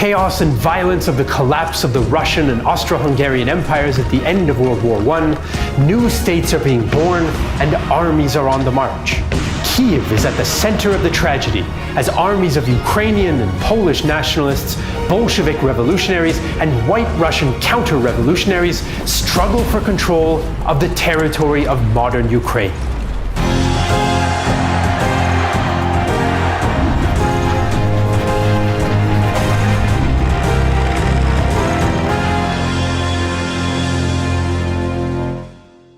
chaos and violence of the collapse of the Russian and Austro-Hungarian empires at the end of World War I, new states are being born and armies are on the march. Kiev is at the center of the tragedy, as armies of Ukrainian and Polish nationalists, Bolshevik revolutionaries, and White Russian counter-revolutionaries struggle for control of the territory of modern Ukraine.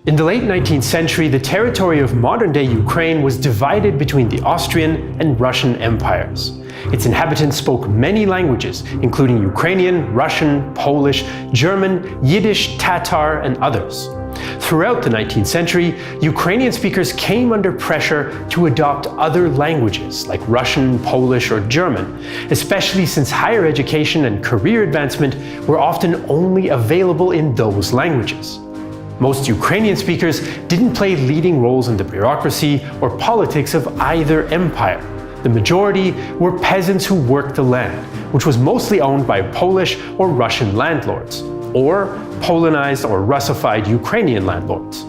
In the late 19th century, the territory of modern-day Ukraine was divided between the Austrian and Russian empires. Its inhabitants spoke many languages, including Ukrainian, Russian, Polish, German, Yiddish, Tatar, and others. Throughout the 19th century, Ukrainian speakers came under pressure to adopt other languages like Russian, Polish, or German, especially since higher education and career advancement were often only available in those languages. Most Ukrainian speakers didn't play leading roles in the bureaucracy or politics of either empire. The majority were peasants who worked the land, which was mostly owned by Polish or Russian landlords, or Polonized or Russified Ukrainian landlords.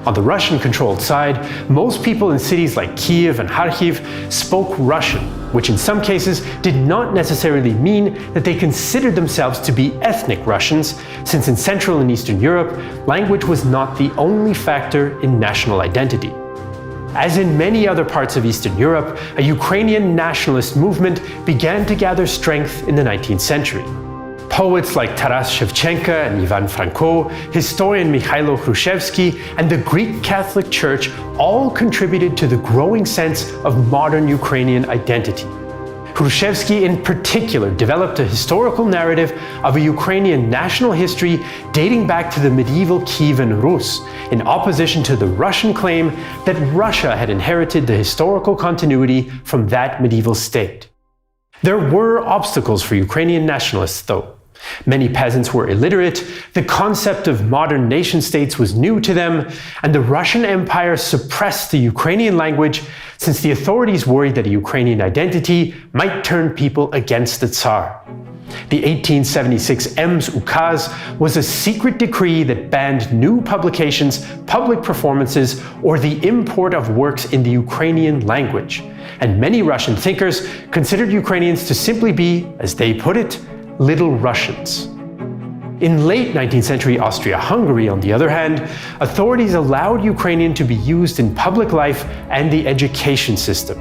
On the Russian-controlled side, most people in cities like Kiev and Kharkiv spoke Russian, which in some cases did not necessarily mean that they considered themselves to be ethnic Russians, since in Central and Eastern Europe, language was not the only factor in national identity. As in many other parts of Eastern Europe, a Ukrainian nationalist movement began to gather strength in the 19th century. Poets like Taras Shevchenko and Ivan Franko, historian Mikhailo Hrushevsky, and the Greek Catholic Church all contributed to the growing sense of modern Ukrainian identity. Hrushevsky in particular developed a historical narrative of a Ukrainian national history dating back to the medieval Kievan Rus, in opposition to the Russian claim that Russia had inherited the historical continuity from that medieval state. There were obstacles for Ukrainian nationalists, though. Many peasants were illiterate, the concept of modern nation-states was new to them, and the Russian Empire suppressed the Ukrainian language since the authorities worried that a Ukrainian identity might turn people against the Tsar. The 1876 Ems Ukaz was a secret decree that banned new publications, public performances, or the import of works in the Ukrainian language, and many Russian thinkers considered Ukrainians to simply be, as they put it, Little Russians. In late 19th century Austria-Hungary, on the other hand, authorities allowed Ukrainian to be used in public life and the education system.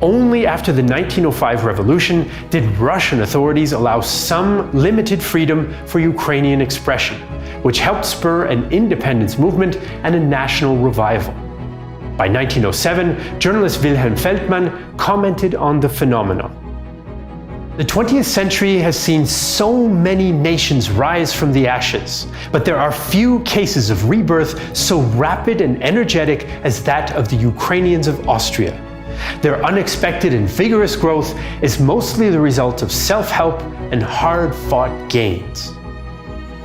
Only after the 1905 revolution did Russian authorities allow some limited freedom for Ukrainian expression, which helped spur an independence movement and a national revival. By 1907, journalist Wilhelm Feldman commented on the phenomenon. The 20th century has seen so many nations rise from the ashes, but there are few cases of rebirth so rapid and energetic as that of the Ukrainians of Austria. Their unexpected and vigorous growth is mostly the result of self-help and hard-fought gains.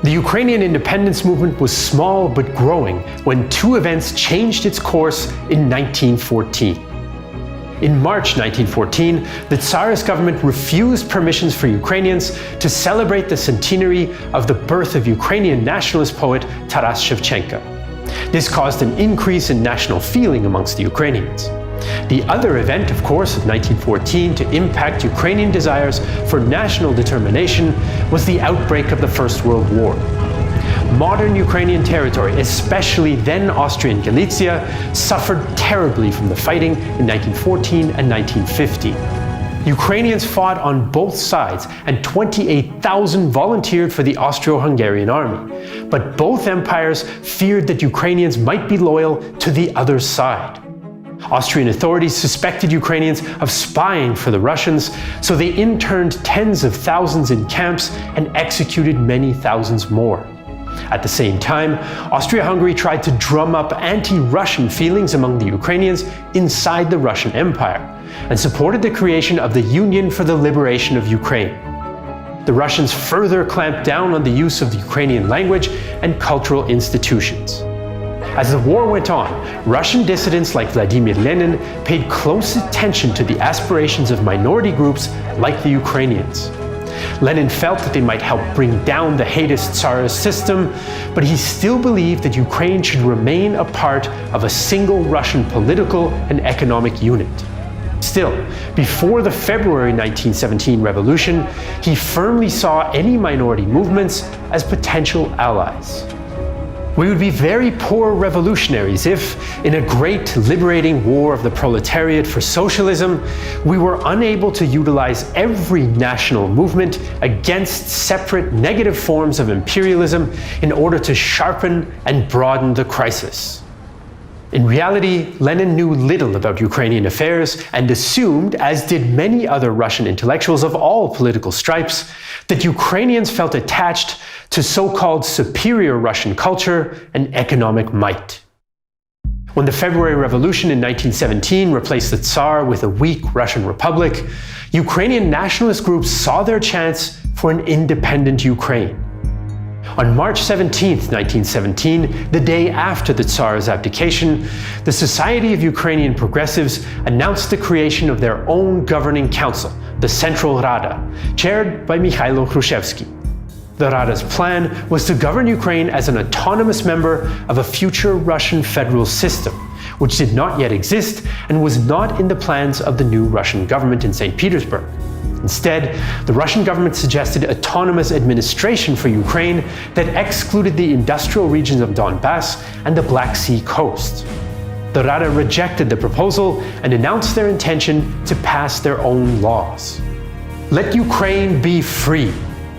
The Ukrainian independence movement was small but growing when two events changed its course in 1914. In March 1914, the Tsarist government refused permissions for Ukrainians to celebrate the centenary of the birth of Ukrainian nationalist poet Taras Shevchenko. This caused an increase in national feeling amongst the Ukrainians. The other event, of course, of 1914 to impact Ukrainian desires for national determination was the outbreak of the First World War. Modern Ukrainian territory, especially then Austrian Galicia, suffered terribly from the fighting in 1914 and 1915. Ukrainians fought on both sides, and 28,000 volunteered for the Austro-Hungarian army. But both empires feared that Ukrainians might be loyal to the other side. Austrian authorities suspected Ukrainians of spying for the Russians, so they interned tens of thousands in camps and executed many thousands more. At the same time, Austria-Hungary tried to drum up anti-Russian feelings among the Ukrainians inside the Russian Empire, and supported the creation of the Union for the Liberation of Ukraine. The Russians further clamped down on the use of the Ukrainian language and cultural institutions. As the war went on, Russian dissidents like Vladimir Lenin paid close attention to the aspirations of minority groups like the Ukrainians. Lenin felt that they might help bring down the hatist Tsarist system, but he still believed that Ukraine should remain a part of a single Russian political and economic unit. Still, before the February 1917 revolution, he firmly saw any minority movements as potential allies. We would be very poor revolutionaries if, in a great liberating war of the proletariat for socialism, we were unable to utilize every national movement against separate negative forms of imperialism in order to sharpen and broaden the crisis. In reality, Lenin knew little about Ukrainian affairs and assumed, as did many other Russian intellectuals of all political stripes, that Ukrainians felt attached to so-called superior Russian culture and economic might. When the February Revolution in 1917 replaced the Tsar with a weak Russian republic, Ukrainian nationalist groups saw their chance for an independent Ukraine. On March 17, 1917, the day after the Tsar's abdication, the Society of Ukrainian Progressives announced the creation of their own governing council, the Central Rada, chaired by Mikhailo Khrushchevsky. The Rada's plan was to govern Ukraine as an autonomous member of a future Russian federal system, which did not yet exist and was not in the plans of the new Russian government in St. Petersburg. Instead, the Russian government suggested autonomous administration for Ukraine that excluded the industrial regions of Donbass and the Black Sea coast. The Rada rejected the proposal and announced their intention to pass their own laws. Let Ukraine be free,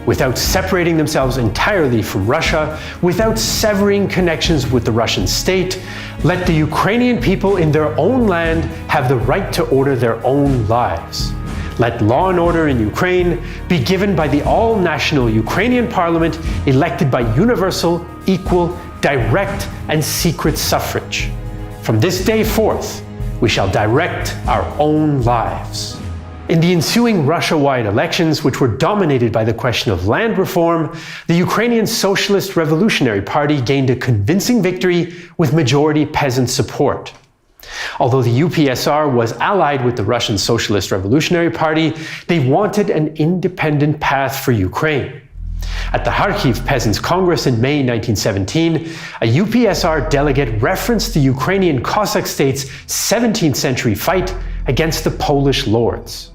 without separating themselves entirely from Russia, without severing connections with the Russian state. Let the Ukrainian people in their own land have the right to order their own lives. Let law and order in Ukraine be given by the all-national Ukrainian parliament elected by universal, equal, direct, and secret suffrage. From this day forth, we shall direct our own lives. In the ensuing Russia-wide elections, which were dominated by the question of land reform, the Ukrainian Socialist Revolutionary Party gained a convincing victory with majority peasant support. Although the USSR was allied with the Russian Socialist Revolutionary Party, they wanted an independent path for Ukraine. At the Kharkiv Peasants' Congress in May 1917, a USSR delegate referenced the Ukrainian Cossack state's 17th century fight against the Polish lords.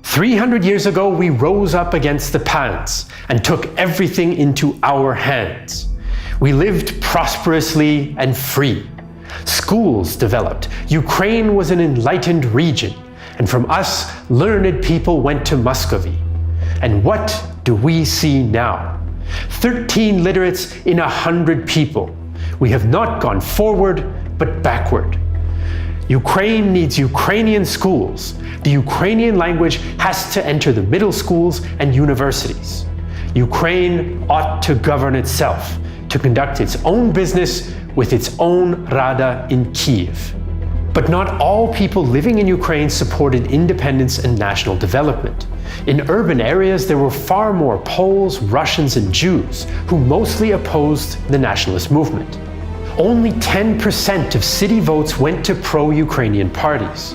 300 years ago, we rose up against the Pans and took everything into our hands. We lived prosperously and free. Schools developed. Ukraine was an enlightened region, and from us, learned people went to Muscovy. And what do we see now? 13 literates in 100 people. We have not gone forward, but backward. Ukraine needs Ukrainian schools. The Ukrainian language has to enter the middle schools and universities. Ukraine ought to govern itself, to conduct its own business with its own Rada in Kiev. But not all people living in Ukraine supported independence and national development. In urban areas, there were far more Poles, Russians, and Jews who mostly opposed the nationalist movement. Only 10% of city votes went to pro-Ukrainian parties.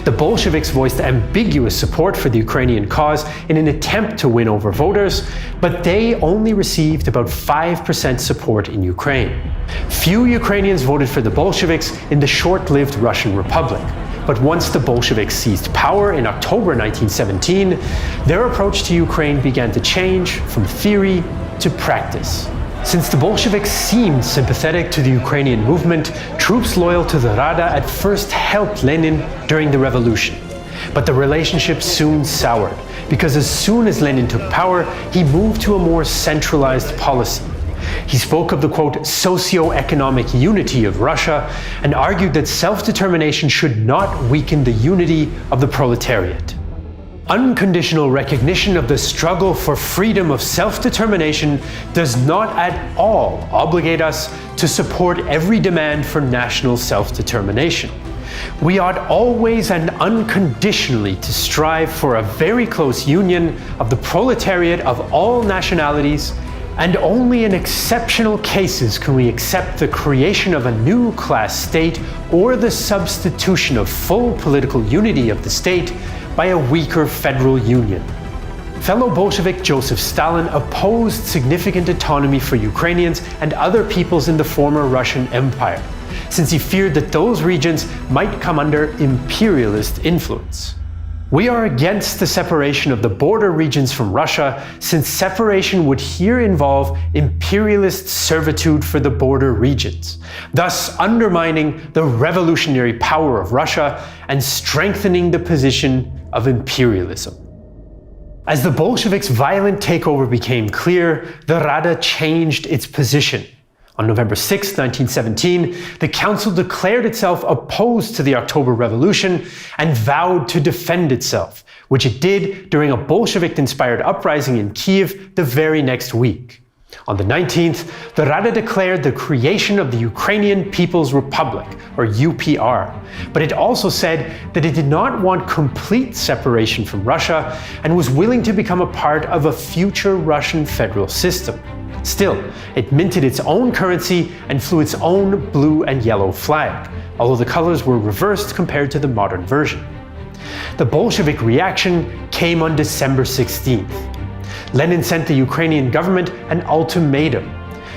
The Bolsheviks voiced ambiguous support for the Ukrainian cause in an attempt to win over voters, but they only received about 5% support in Ukraine. Few Ukrainians voted for the Bolsheviks in the short-lived Russian Republic, but once the Bolsheviks seized power in October 1917, their approach to Ukraine began to change from theory to practice. Since the Bolsheviks seemed sympathetic to the Ukrainian movement, troops loyal to the Rada at first helped Lenin during the revolution. But the relationship soon soured, because as soon as Lenin took power, he moved to a more centralized policy. He spoke of the, quote, socio-economic unity of Russia and argued that self-determination should not weaken the unity of the proletariat. Unconditional recognition of the struggle for freedom of self-determination does not at all obligate us to support every demand for national self-determination. We ought always and unconditionally to strive for a very close union of the proletariat of all nationalities, and only in exceptional cases can we accept the creation of a new class state or the substitution of full political unity of the state by a weaker federal union. fellow Bolshevik Joseph Stalin opposed significant autonomy for Ukrainians and other peoples in the former Russian Empire, since he feared that those regions might come under imperialist influence. We are against the separation of the border regions from Russia, since separation would here involve imperialist servitude for the border regions, thus undermining the revolutionary power of Russia and strengthening the position of imperialism. As the Bolsheviks' violent takeover became clear, the Rada changed its position. On November 6, 1917, the council declared itself opposed to the October Revolution and vowed to defend itself, which it did during a Bolshevik-inspired uprising in Kiev the very next week. On the 19th, the Rada declared the creation of the Ukrainian People's Republic, or UPR, but it also said that it did not want complete separation from Russia and was willing to become a part of a future Russian federal system. Still, it minted its own currency and flew its own blue and yellow flag, although the colors were reversed compared to the modern version. The Bolshevik reaction came on December 16th. Lenin sent the Ukrainian government an ultimatum.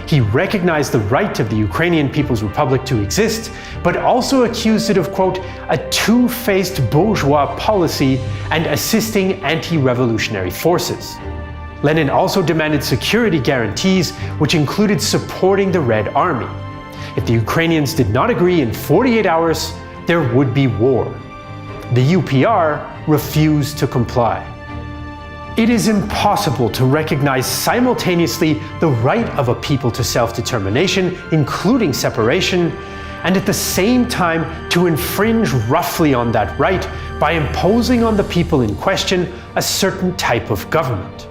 He recognized the right of the Ukrainian People's Republic to exist, but also accused it of, quote, a two-faced bourgeois policy and assisting anti-revolutionary forces. Lenin also demanded security guarantees, which included supporting the Red Army. If the Ukrainians did not agree in 48 hours, there would be war. The UPR refused to comply. It is impossible to recognize simultaneously the right of a people to self-determination, including separation, and at the same time to infringe roughly on that right by imposing on the people in question a certain type of government.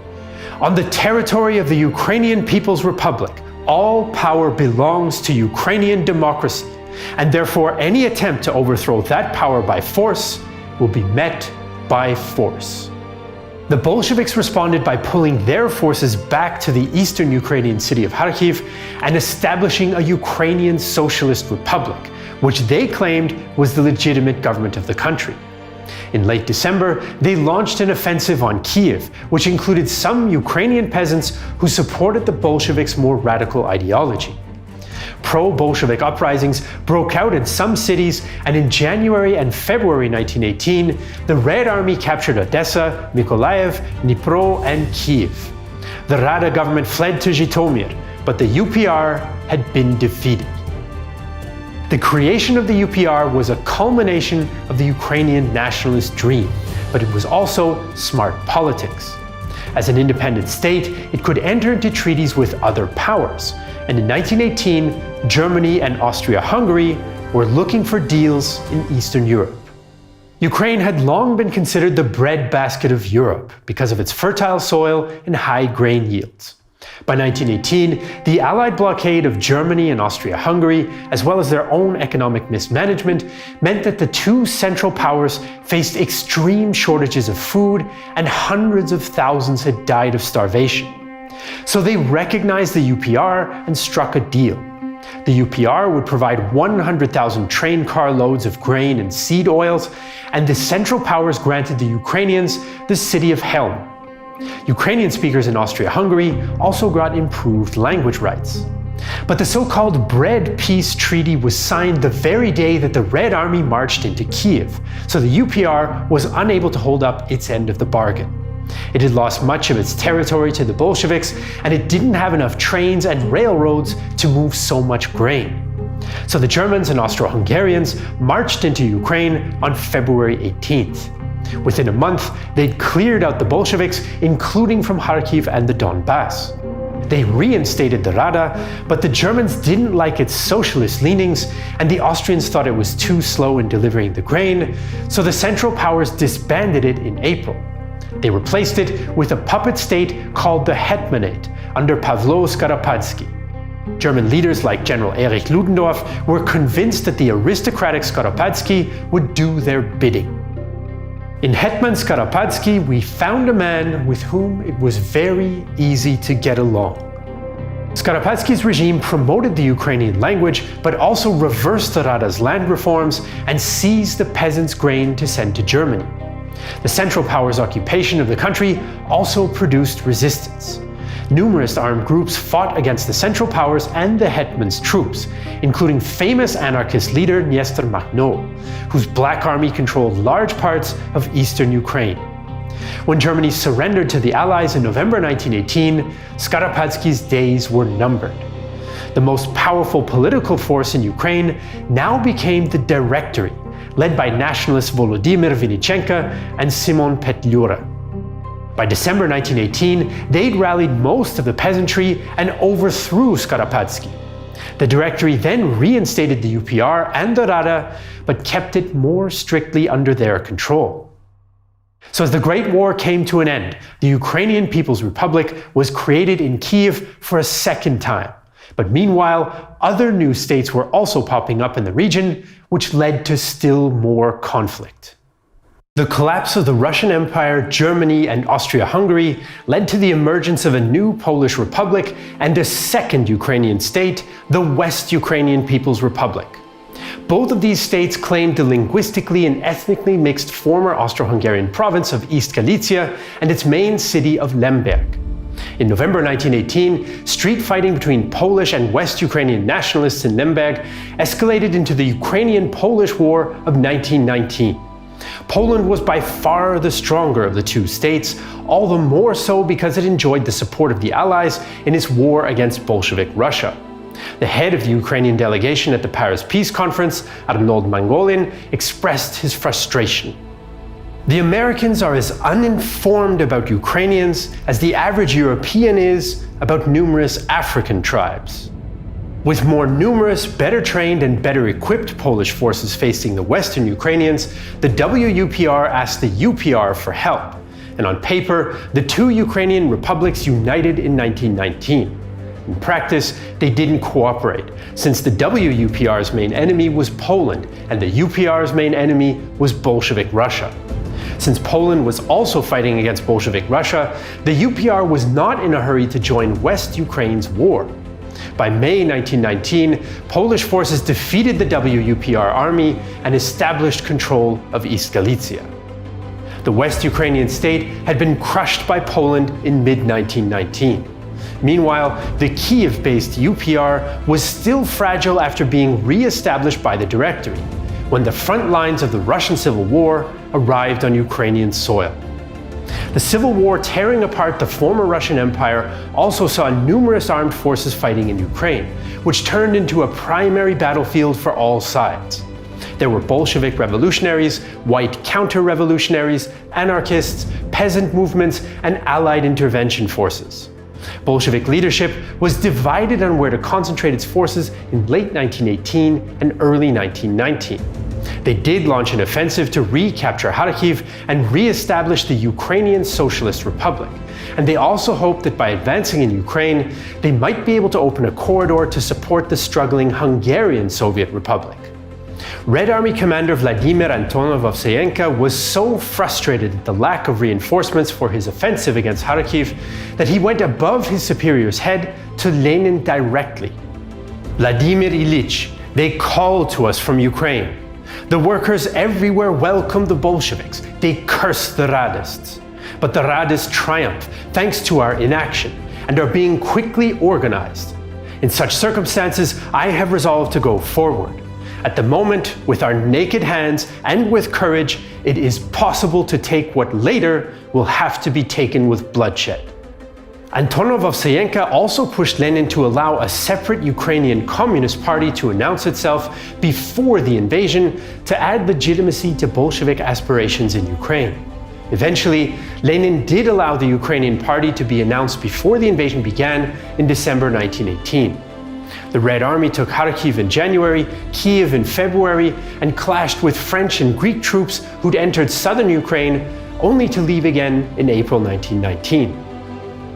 On the territory of the Ukrainian People's Republic, all power belongs to Ukrainian democracy, and therefore any attempt to overthrow that power by force will be met by force. The Bolsheviks responded by pulling their forces back to the eastern Ukrainian city of Kharkiv and establishing a Ukrainian Socialist Republic, which they claimed was the legitimate government of the country. In late December, they launched an offensive on Kiev, which included some Ukrainian peasants who supported the Bolsheviks' more radical ideology. Pro-Bolshevik uprisings broke out in some cities, and in January and February 1918, the Red Army captured Odessa, Mykolaiv, Dnipro, and Kiev. The Rada government fled to Zhytomyr, but the UPR had been defeated. The creation of the UPR was a culmination of the Ukrainian nationalist dream, but it was also smart politics. As an independent state, it could enter into treaties with other powers, and in 1918, Germany and Austria-Hungary were looking for deals in Eastern Europe. Ukraine had long been considered the breadbasket of Europe because of its fertile soil and high grain yields. By 1918, the Allied blockade of Germany and Austria-Hungary, as well as their own economic mismanagement, meant that the two Central Powers faced extreme shortages of food and hundreds of thousands had died of starvation. So they recognized the UPR and struck a deal. The UPR would provide 100,000 train car loads of grain and seed oils, and the Central Powers granted the Ukrainians the city of Helm. Ukrainian speakers in Austria-Hungary also got improved language rights. But the so-called Bread Peace Treaty was signed the very day that the Red Army marched into Kiev, so the UPR was unable to hold up its end of the bargain. It had lost much of its territory to the Bolsheviks, and it didn't have enough trains and railroads to move so much grain. So the Germans and Austro-Hungarians marched into Ukraine on February 18th. Within a month, they'd cleared out the Bolsheviks, including from Kharkiv and the Donbass. They reinstated the Rada, but the Germans didn't like its socialist leanings, and the Austrians thought it was too slow in delivering the grain, so the Central Powers disbanded it in April. They replaced it with a puppet state called the Hetmanate under Pavlo Skoropadsky. German leaders like General Erich Ludendorff were convinced that the aristocratic Skoropadsky would do their bidding. In Hetman Skoropadsky, we found a man with whom it was very easy to get along. Skoropadsky's regime promoted the Ukrainian language, but also reversed the Rada's land reforms and seized the peasants' grain to send to Germany. The Central Powers' occupation of the country also produced resistance. Numerous armed groups fought against the Central Powers and the Hetman's troops, including famous anarchist leader Nestor Makhno, whose Black Army controlled large parts of eastern Ukraine. When Germany surrendered to the Allies in November 1918, Skoropadsky's days were numbered. The most powerful political force in Ukraine now became the Directory, led by nationalists Volodymyr Vinichenko and Simon Petliura. By December 1918, they'd rallied most of the peasantry and overthrew Skoropadsky. The Directory then reinstated the UPR and the Rada, but kept it more strictly under their control. So as the Great War came to an end, the Ukrainian People's Republic was created in Kyiv for a second time. But meanwhile, other new states were also popping up in the region, which led to still more conflict. The collapse of the Russian Empire, Germany, and Austria-Hungary led to the emergence of a new Polish Republic and a second Ukrainian state, the West Ukrainian People's Republic. Both of these states claimed the linguistically and ethnically mixed former Austro-Hungarian province of East Galicia and its main city of Lemberg. In November 1918, street fighting between Polish and West Ukrainian nationalists in Lemberg escalated into the Ukrainian-Polish War of 1919. Poland was by far the stronger of the two states, all the more so because it enjoyed the support of the Allies in its war against Bolshevik Russia. The head of the Ukrainian delegation at the Paris Peace Conference, Arnold Mangolin, expressed his frustration. The Americans are as uninformed about Ukrainians as the average European is about numerous African tribes. With more numerous, better trained and better equipped Polish forces facing the Western Ukrainians, the WUPR asked the UPR for help, and on paper, the two Ukrainian republics united in 1919. In practice, they didn't cooperate, since the WUPR's main enemy was Poland and the UPR's main enemy was Bolshevik Russia. Since Poland was also fighting against Bolshevik Russia, the UPR was not in a hurry to join West Ukraine's war. By May 1919, Polish forces defeated the WUPR army and established control of East Galicia. The West Ukrainian state had been crushed by Poland in mid-1919. Meanwhile, the Kyiv-based UPR was still fragile after being re-established by the Directory, when the front lines of the Russian Civil War arrived on Ukrainian soil. The Civil War tearing apart the former Russian Empire also saw numerous armed forces fighting in Ukraine, which turned into a primary battlefield for all sides. There were Bolshevik revolutionaries, white counter-revolutionaries, anarchists, peasant movements, and Allied intervention forces. Bolshevik leadership was divided on where to concentrate its forces in late 1918 and early 1919. They did launch an offensive to recapture Kharkiv and re-establish the Ukrainian Socialist Republic, and they also hoped that by advancing in Ukraine, they might be able to open a corridor to support the struggling Hungarian Soviet Republic. Red Army commander Vladimir Antonov-Ovseyenko was so frustrated at the lack of reinforcements for his offensive against Kharkiv that he went above his superior's head to Lenin directly. Vladimir Ilyich, they called to us from Ukraine. The workers everywhere welcomed the Bolsheviks. They cursed the Radists. But the Radists triumph thanks to our inaction and are being quickly organized. In such circumstances, I have resolved to go forward. At the moment, with our naked hands and with courage, it is possible to take what later will have to be taken with bloodshed. Antonov-Ovseyenko also pushed Lenin to allow a separate Ukrainian Communist Party to announce itself before the invasion to add legitimacy to Bolshevik aspirations in Ukraine. Eventually, Lenin did allow the Ukrainian Party to be announced before the invasion began in December 1918. The Red Army took Kharkiv in January, Kyiv in February, and clashed with French and Greek troops who'd entered southern Ukraine, only to leave again in April 1919.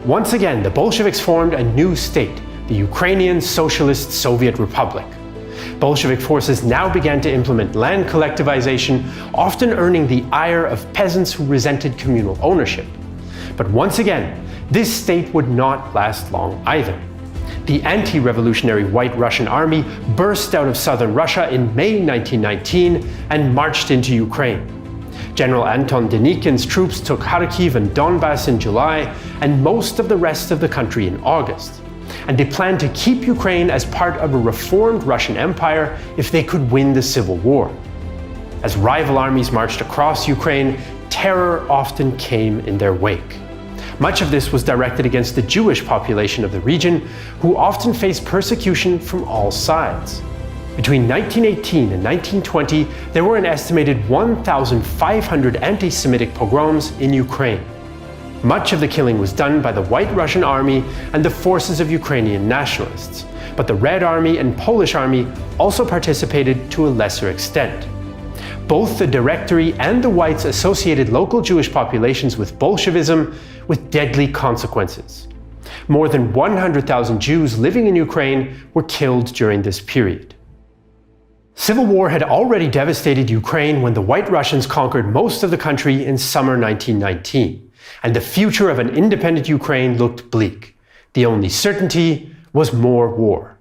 Once again, the Bolsheviks formed a new state, the Ukrainian Socialist Soviet Republic. Bolshevik forces now began to implement land collectivization, often earning the ire of peasants who resented communal ownership. But once again, this state would not last long either. The anti-revolutionary White Russian Army burst out of southern Russia in May 1919 and marched into Ukraine. General Anton Denikin's troops took Kharkiv and Donbass in July, and most of the rest of the country in August. And they planned to keep Ukraine as part of a reformed Russian Empire if they could win the civil war. As rival armies marched across Ukraine, terror often came in their wake. Much of this was directed against the Jewish population of the region, who often faced persecution from all sides. Between 1918 and 1920, there were an estimated 1,500 anti-Semitic pogroms in Ukraine. Much of the killing was done by the White Russian Army and the forces of Ukrainian nationalists, but the Red Army and Polish Army also participated to a lesser extent. Both the Directory and the Whites associated local Jewish populations with Bolshevism, with deadly consequences. More than 100,000 Jews living in Ukraine were killed during this period. Civil war had already devastated Ukraine when the White Russians conquered most of the country in summer 1919, and the future of an independent Ukraine looked bleak. The only certainty was more war.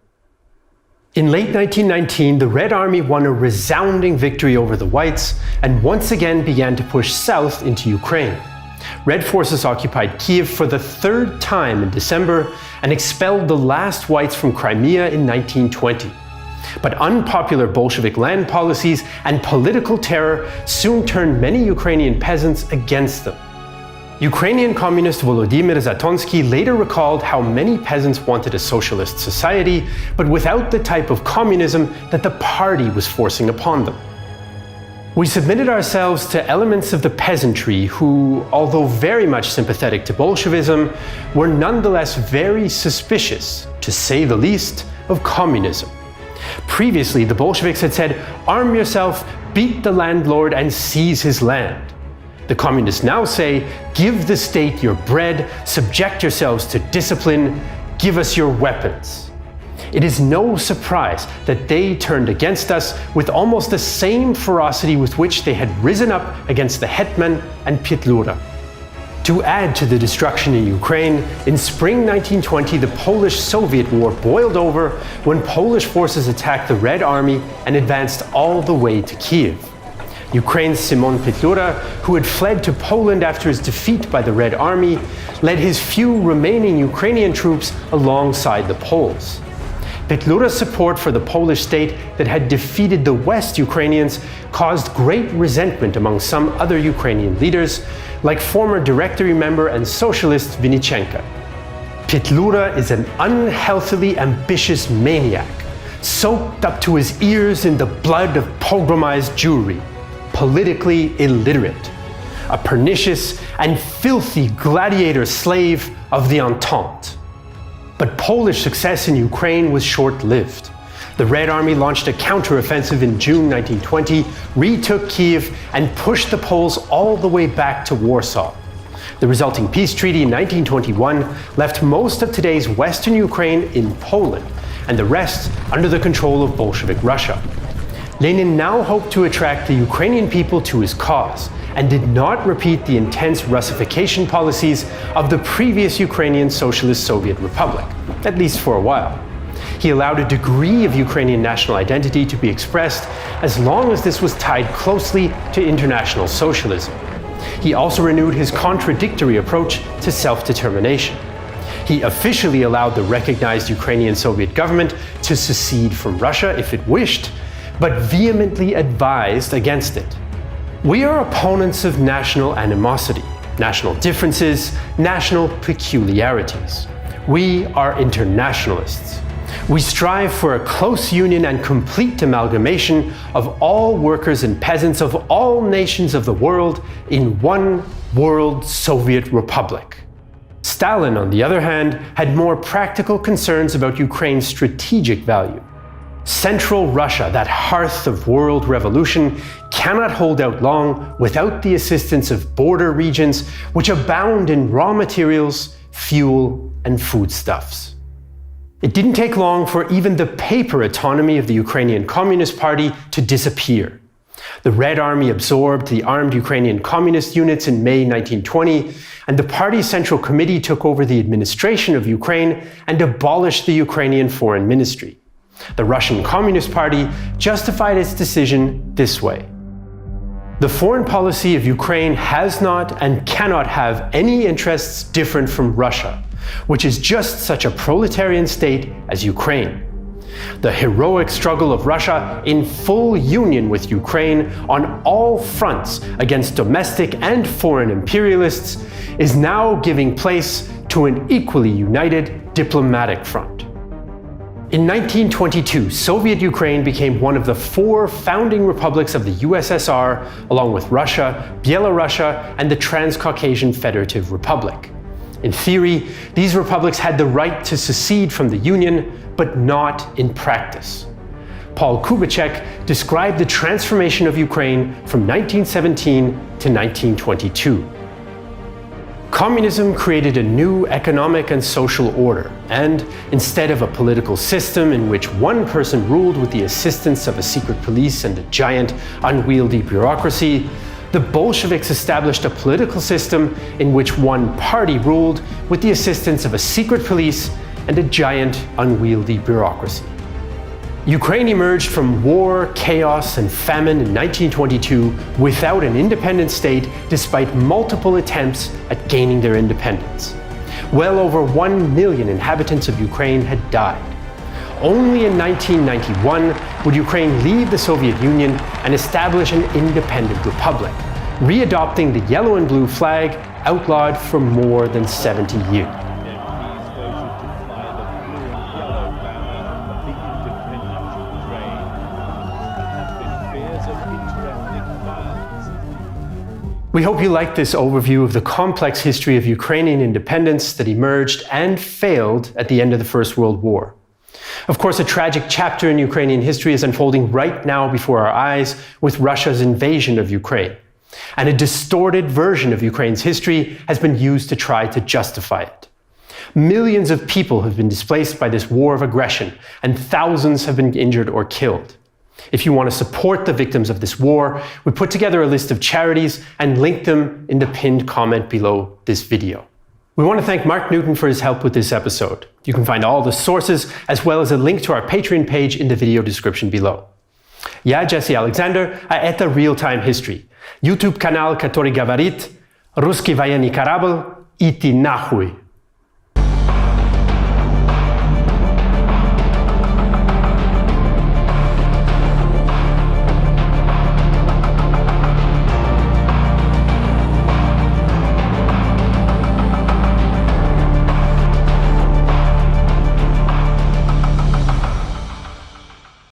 In late 1919, the Red Army won a resounding victory over the Whites and once again began to push south into Ukraine. Red forces occupied Kiev for the third time in December and expelled the last Whites from Crimea in 1920. But unpopular Bolshevik land policies and political terror soon turned many Ukrainian peasants against them. Ukrainian communist Volodymyr Zatonsky later recalled how many peasants wanted a socialist society, but without the type of communism that the party was forcing upon them. We submitted ourselves to elements of the peasantry who, although very much sympathetic to Bolshevism, were nonetheless very suspicious, to say the least, of communism. Previously, the Bolsheviks had said, "Arm yourself, beat the landlord and seize his land." The communists now say, "Give the state your bread, subject yourselves to discipline, give us your weapons." It is no surprise that they turned against us with almost the same ferocity with which they had risen up against the Hetman and Pietlura. To add to the destruction in Ukraine, in spring 1920 the Polish-Soviet War boiled over when Polish forces attacked the Red Army and advanced all the way to Kiev. Ukraine's Szymon Pietlura, who had fled to Poland after his defeat by the Red Army, led his few remaining Ukrainian troops alongside the Poles. Pietlura's support for the Polish state that had defeated the West Ukrainians caused great resentment among some other Ukrainian leaders, like former Directory member and socialist Vinichenko. Pietlura is an unhealthily ambitious maniac, soaked up to his ears in the blood of pogromized Jewry, politically illiterate, a pernicious and filthy gladiator slave of the Entente. But Polish success in Ukraine was short-lived. The Red Army launched a counter-offensive in June 1920, retook Kiev, and pushed the Poles all the way back to Warsaw. The resulting peace treaty in 1921 left most of today's western Ukraine in Poland, and the rest under the control of Bolshevik Russia. Lenin now hoped to attract the Ukrainian people to his cause, and did not repeat the intense Russification policies of the previous Ukrainian Socialist Soviet Republic, at least for a while. He allowed a degree of Ukrainian national identity to be expressed as long as this was tied closely to international socialism. He also renewed his contradictory approach to self-determination. He officially allowed the recognized Ukrainian Soviet government to secede from Russia if it wished, but vehemently advised against it. We are opponents of national animosity, national differences, national peculiarities. We are internationalists. We strive for a close union and complete amalgamation of all workers and peasants of all nations of the world in one world Soviet Republic. Stalin, on the other hand, had more practical concerns about Ukraine's strategic value. Central Russia, that hearth of world revolution, cannot hold out long without the assistance of border regions which abound in raw materials, fuel, and foodstuffs. It didn't take long for even the paper autonomy of the Ukrainian Communist Party to disappear. The Red Army absorbed the armed Ukrainian communist units in May 1920, and the party's Central Committee took over the administration of Ukraine and abolished the Ukrainian Foreign Ministry. The Russian Communist Party justified its decision this way. The foreign policy of Ukraine has not and cannot have any interests different from Russia, which is just such a proletarian state as Ukraine. The heroic struggle of Russia in full union with Ukraine on all fronts against domestic and foreign imperialists is now giving place to an equally united diplomatic front. In 1922, Soviet Ukraine became one of the 4 founding republics of the USSR, along with Russia, Belarus, and the Transcaucasian Federative Republic. In theory, these republics had the right to secede from the Union, but not in practice. Paul Kubitschek described the transformation of Ukraine from 1917 to 1922. Communism created a new economic and social order, and instead of a political system in which one person ruled with the assistance of a secret police and a giant, unwieldy bureaucracy, the Bolsheviks established a political system in which one party ruled with the assistance of a secret police and a giant, unwieldy bureaucracy. Ukraine emerged from war, chaos, and famine in 1922 without an independent state, despite multiple attempts at gaining their independence. Well over 1 million inhabitants of Ukraine had died. Only in 1991 would Ukraine leave the Soviet Union and establish an independent republic, readopting the yellow and blue flag outlawed for more than 70 years. We hope you liked this overview of the complex history of Ukrainian independence that emerged and failed at the end of the First World War. Of course, a tragic chapter in Ukrainian history is unfolding right now before our eyes with Russia's invasion of Ukraine. And a distorted version of Ukraine's history has been used to try to justify it. Millions of people have been displaced by this war of aggression, and thousands have been injured or killed. If you want to support the victims of this war, we put together a list of charities and linked them in the pinned comment below this video. We want to thank Mark Newton for his help with this episode. You can find all the sources as well as a link to our Patreon page in the video description below. Я Jesse Alexander, а это Real Time History. YouTube канал, который говорит «Русский военный корабль, иди нахуй».